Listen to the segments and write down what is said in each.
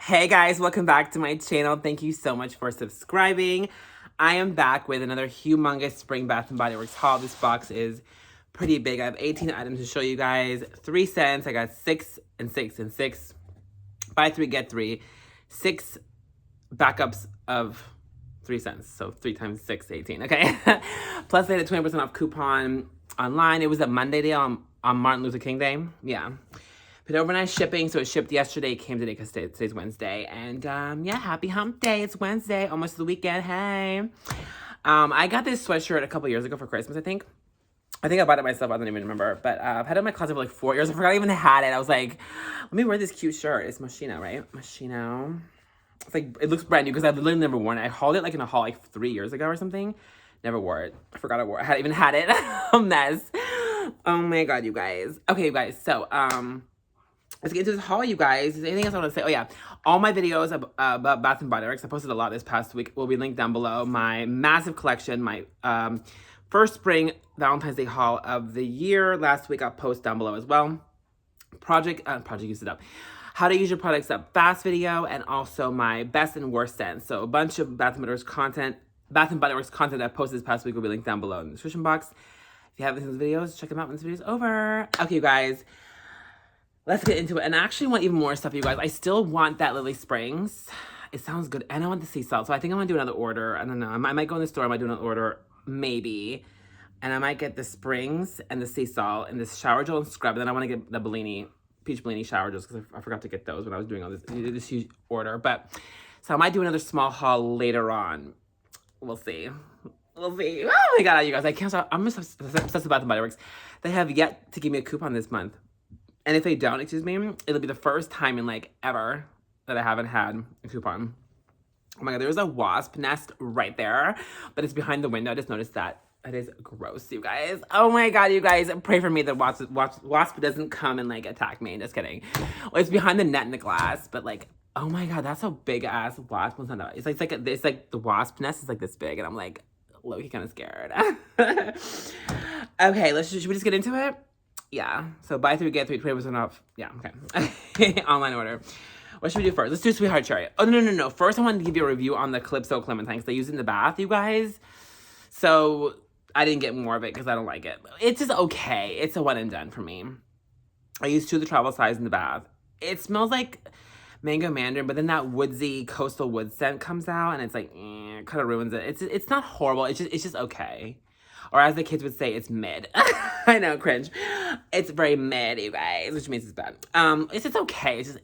Hey guys, welcome back to my channel. Thank you so much for subscribing. I am back with another humongous spring Bath & Body Works haul. This box is pretty big. I have 18 items to show you guys. 3 cents. I got 6 and 6 and 6. Buy 3, get 3. 6 backups of 3 cents. So 3 times 6, 18. Okay. Plus they had a 20% off coupon online. It was a Monday day on Martin Luther King Day. Yeah. But overnight shipping, so it shipped yesterday, it came today because today's Wednesday. And yeah, happy hump day. It's Wednesday, almost the weekend. Hey. I got this sweatshirt a couple years ago for Christmas, I think. I bought it myself. I don't even remember. But I've had it in my closet for like 4 years. I forgot I even had it. I was like, let me wear this cute shirt. It's Moschino, right? Moschino. It's like, it looks brand new because I've literally never worn it. I hauled it like in a haul like 3 years ago or something. Never wore it. I forgot I wore it. I even had it. A mess. Oh my God, you guys. Okay, you guys. So, let's get into this haul, you guys. Is there anything else I want to say? Oh, yeah. All my videos about Bath & Body Works, I posted a lot this past week, will be linked down below. My massive collection, my first spring Valentine's Day haul of the year. Last week, I'll post down below as well. Project Use It Up. How to use your products up fast video, and also my best and worst scents. So a bunch of Bath & Body Works content I posted this past week will be linked down below in the description box. If you haven't seen those videos, check them out when this video's over. Okay, you guys. Let's get into it. And I actually want even more stuff, you guys. I still want that Lily Springs. It sounds good. And I want the sea salt. So I think I'm going to do another order. I don't know. I might go in the store. I might do another order. Maybe. And I might get the Springs and the sea salt and this shower gel and scrub. And then I want to get the Bellini, Peach Bellini shower gels because I forgot to get those when I was doing all this huge order. But so I might do another small haul later on. We'll see. We'll see. Oh my God, you guys. I can't stop. I'm obsessed about the Body Works. They have yet to give me a coupon this month. And if they don't, excuse me, it'll be the first time in like ever that I haven't had a coupon. Oh my God, there's a wasp nest right there, but it's behind the window. I just noticed that. That is gross, you guys. Oh my God, you guys, pray for me that wasp doesn't come and like attack me. Just kidding. Well, it's behind the net and the glass, but like, oh my God, that's a big ass wasp. It's like the wasp nest is like this big, and I'm like low-key kind of scared. Okay, should we just get into it? Yeah, so buy 3, get 3, 20% off. Yeah, okay. Online order. What should we do first? Let's do Sweetheart Cherry. Oh, no. First, I wanted to give you a review on the Calypso Clementine because I use it in the bath, you guys. So, I didn't get more of it because I don't like it. It's just okay. It's a one and done for me. I used 2 of the travel size in the bath. It smells like mango mandarin, but then that woodsy coastal wood scent comes out, and it's like, kind of ruins it. It's not horrible. It's just okay. Or as the kids would say, it's mid. I know, cringe. It's very mid, you guys, which means it's bad. It's just okay. It's just,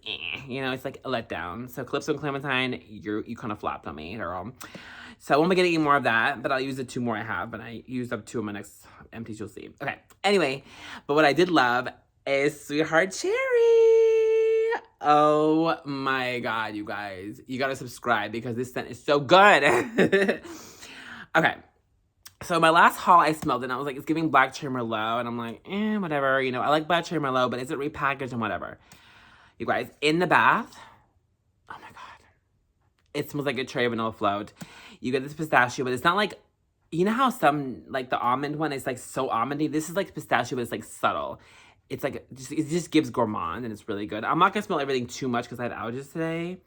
you know, it's like a letdown. So Calypso and Clementine, you kind of flopped on me, girl. So I won't be getting any more of that, but I'll use the 2 more I have. And I used up 2 of my next empties, you'll see. Okay, anyway, but what I did love is Sweetheart Cherry. Oh my God, you guys. You gotta subscribe because this scent is so good. Okay. So my last haul, I smelled it, and I was like, it's giving Black Cherry Merlot, and I'm like, whatever, you know, I like Black Cherry Merlot, but is it repackaged and whatever? You guys, in the bath, oh my God, it smells like a cherry vanilla float. You get this pistachio, but it's not like, you know how some, like the almond one is like so almondy? This is like pistachio, but it's like subtle. It's like, it just gives gourmand, and it's really good. I'm not gonna smell everything too much because I had allergies today.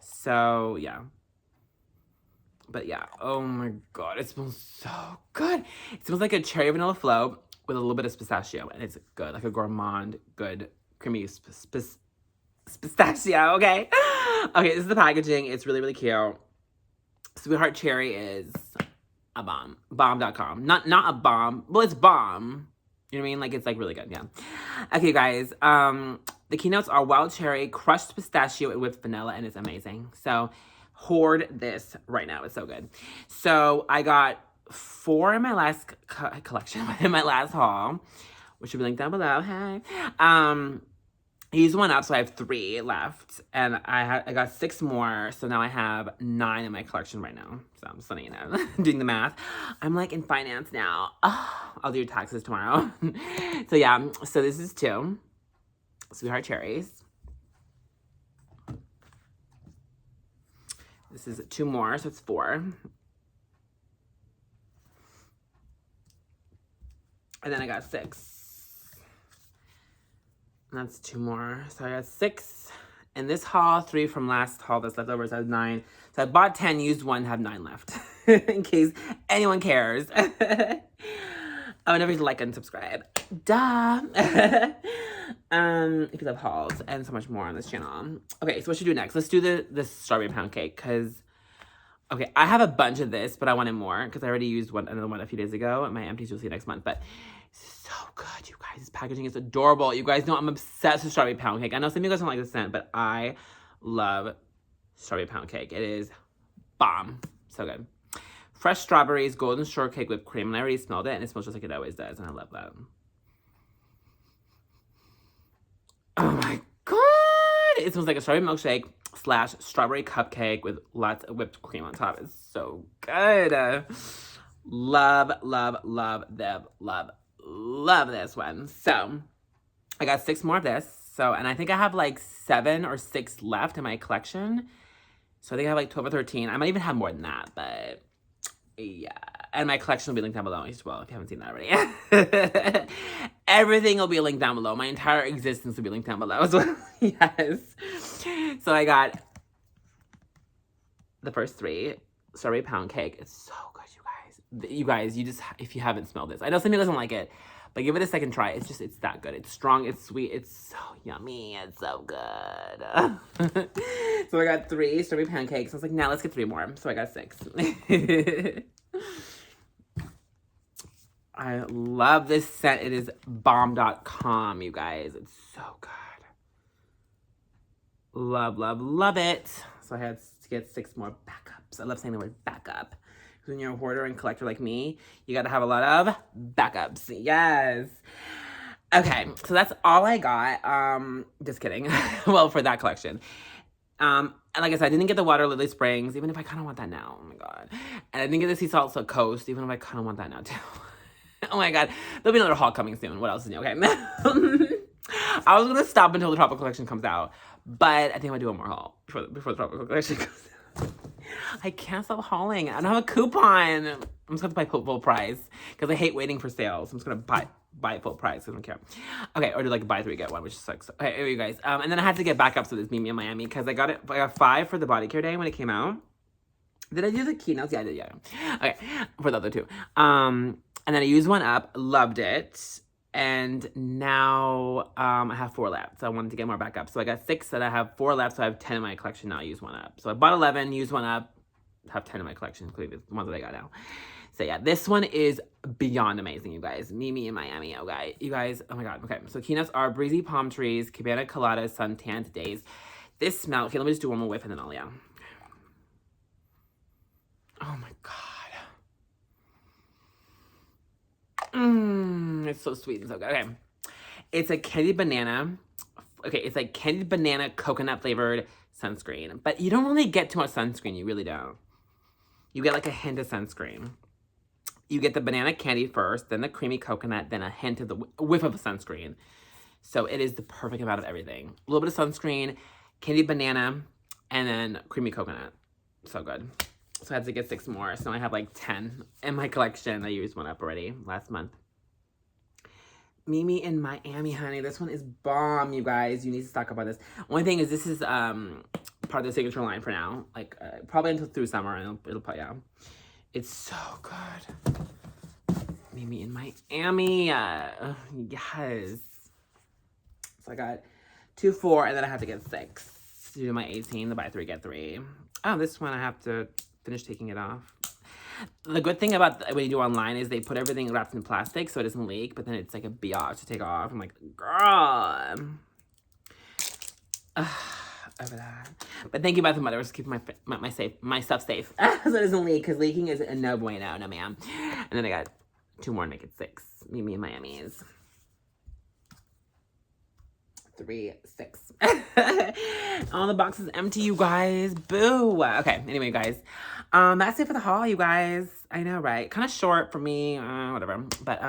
So, yeah. But yeah, oh my God, it smells so good. It smells like a cherry vanilla float with a little bit of pistachio, and it's good, like a gourmand, good, creamy pistachio, okay? Okay, this is the packaging. It's really, really cute. Sweetheart Cherry is a bomb. Bomb.com. Not a bomb. Well, it's bomb. You know what I mean? Like, it's like really good, yeah. Okay, guys, the keynotes are wild cherry, crushed pistachio, and whipped vanilla, and it's amazing. So, hoard this right now. It's so good. So I got 4 in my last collection, in my last haul, which will be linked down below. Hey. I used 1 up, so I have 3 left. And I got 6 more, so now I have 9 in my collection right now. So I'm just letting you know, doing the math. I'm like in finance now. Oh, I'll do your taxes tomorrow. So yeah, so this is 2 Sweetheart Cherries. This is 2 more, so it's 4. And then I got 6. And that's 2 more. So I got 6 In this haul, 3 from last haul that's left over, so I have 9. So I bought 10, used 1, have 9 left. In case anyone cares. Oh, and never like and subscribe. Duh. If you love hauls and so much more on this channel. Okay, so what should we do next? Let's do the strawberry pound cake, because okay, I have a bunch of this, but I wanted more because I already used another one a few days ago. My empties you'll see next month, but so good, you guys. This packaging is adorable. You guys know I'm obsessed with strawberry pound cake. I know some of you guys don't like the scent, but I love strawberry pound cake. It is bomb. So good. Fresh strawberries, golden shortcake whipped cream, and I already smelled it, and it smells just like it always does, and I love that. Oh my god! It smells like a strawberry milkshake / strawberry cupcake with lots of whipped cream on top. It's so good. Love, love, love, love this one. So, I got 6 more of this. So, and I think I have like 7 or 6 left in my collection. So I think I have like 12 or 13. I might even have more than that, but yeah. And my collection will be linked down below as well, if you haven't seen that already. Everything will be linked down below. My entire existence will be linked down below as well. Yes. So I got the first 3. Strawberry pound cake. It's so good, you guys. You guys, you just, if you haven't smelled this. I know some people doesn't like it, but give it a second try. It's that good. It's strong, it's sweet, it's so yummy, it's so good. So I got 3 strawberry pancakes. I was like, now let's get 3 more. So I got 6. I love this scent. It is bomb.com, you guys. It's so good. Love, love, love it. So I had to get 6 more backups. I love saying the word backup. Because when you're a hoarder and collector like me, you got to have a lot of backups. Yes. Okay, so that's all I got. Just kidding. Well, for that collection. And like I said, I didn't get the Water Lily Springs, even if I kind of want that now. Oh my god. And I didn't get the Sea Salt Coast, even if I kind of want that now too. Oh my god. There'll be another haul coming soon. What else is new? Okay. I was going to stop until the Tropical Collection comes out. But I think I'm going to do one more haul before the Tropical Collection comes out. I can't stop hauling. I don't have a coupon. I'm just going to buy full price. Because I hate waiting for sales. I'm just going to buy it full price. I don't care. Okay, or do like buy 3, get 1, which sucks. Okay, here you guys. And then I had to get backups with this Mimi in Miami. Because I got 5 for the body care day when it came out. Did I do the keynotes? Yeah, I did, yeah. Okay, for the other 2. And then I used 1 up, loved it, and now I have 4 left, so I wanted to get more backup. So I got 6, and I have 4 left, so I have 10 in my collection now. I used 1 up. So I bought 11, used 1 up, have 10 in my collection, including the ones that I got now. So yeah, this one is beyond amazing, you guys. Mimi in Miami, okay. You guys, oh my god, okay. So keynotes are Breezy Palm Trees, Cabana Colada, Suntanned Days. This smell, okay, let me just do one more whiff and then I'll, yeah. Oh my god. It's so sweet and so good. Okay. It's a candied banana. Okay, it's like candied banana coconut flavored sunscreen. But you don't really get too much sunscreen. You really don't. You get like a hint of sunscreen. You get the banana candy first, then the creamy coconut, then a hint of the whiff of sunscreen. So it is the perfect amount of everything. A little bit of sunscreen, candied banana, and then creamy coconut. So good. So I had to get 6 more. So I have like 10 in my collection. I used 1 up already last month. Mimi in Miami, honey. This one is bomb, you guys. You need to stock up on this. Only thing is this is part of the signature line for now. Like probably until through summer and it'll probably, yeah. It's so good. Mimi in Miami. Yes. So I got 2, 4, and then I have to get 6. To do my 18, the buy 3, get 3. Oh, this one I have to finish taking it off. The good thing about when you do online is they put everything wrapped in plastic so it doesn't leak, but then it's like a biatch to take off. I'm like, girl. Over that. But thank you, Bath & Body Works, for keeping my stuff safe so it doesn't leak, because leaking is a no bueno, no ma'am. And then I got 2 more, make it 6. Mimi and Miami's. 3, 6. All the boxes empty, you guys. Boo. Okay, anyway, guys. That's it for the haul, you guys. I know, right? Kind of short for me. Whatever. But,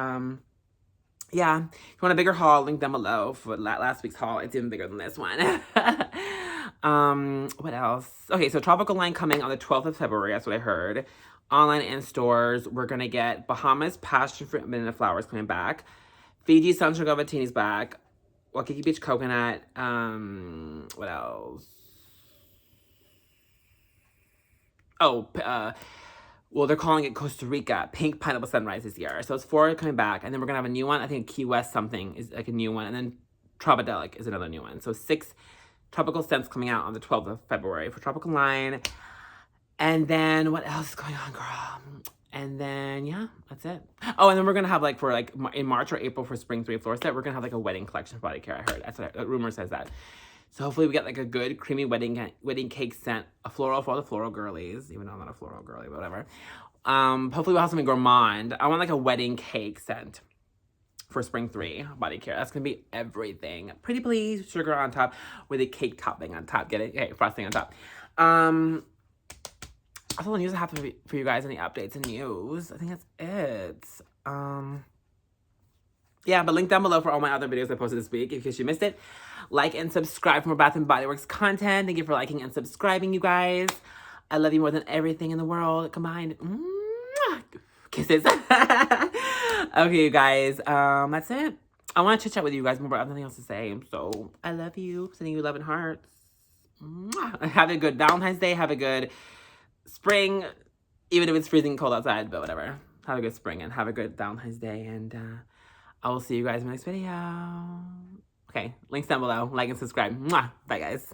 yeah. If you want a bigger haul, link down below for last week's haul. It's even bigger than this one. What else? Okay, so Tropical line coming on the 12th of February. That's what I heard. Online and stores. We're going to get Bahamas Passion Fruit Banana Flowers coming back. Fiji Sunsugar Vatini's back. Waikiki Beach Coconut. What else? Oh, well, they're calling it Costa Rica Pink Pineapple Sunrise this year. So it's 4 coming back. And then we're going to have a new one. I think Key West something is like a new one. And then Tropidelic is another new one. So 6 tropical scents coming out on the 12th of February for Tropical Line. And then what else is going on, girl? And then, yeah, that's it. Oh, and then we're going to have like for like in March or April for Spring 3 floor set, we're going to have like a wedding collection of body care. I heard. That's what rumor says that. So hopefully we get like a good creamy wedding cake scent, a floral for all the floral girlies, even though I'm not a floral girly, but whatever. Hopefully we'll have something gourmand. I want like a wedding cake scent for Spring 3 body care. That's gonna be everything. Pretty please, sugar on top with a cake topping on top. Get it? Okay, frosting on top. That's all the news I have for you guys. Any updates and news? I think that's it. Yeah, but link down below for all my other videos I posted this week in case you missed it. Like and subscribe for more Bath & Body Works content. Thank you for liking and subscribing, you guys. I love you more than everything in the world combined. Mwah! Kisses. Okay, you guys. That's it. I want to chit chat with you guys more, but I have nothing else to say. So, I love you. Sending you love and hearts. Mwah! Have a good Valentine's Day. Have a good spring. Even if it's freezing cold outside, but whatever. Have a good spring and have a good Valentine's Day. And, I will see you guys in the next video. Okay, links down below. Like and subscribe. Mwah! Bye, guys.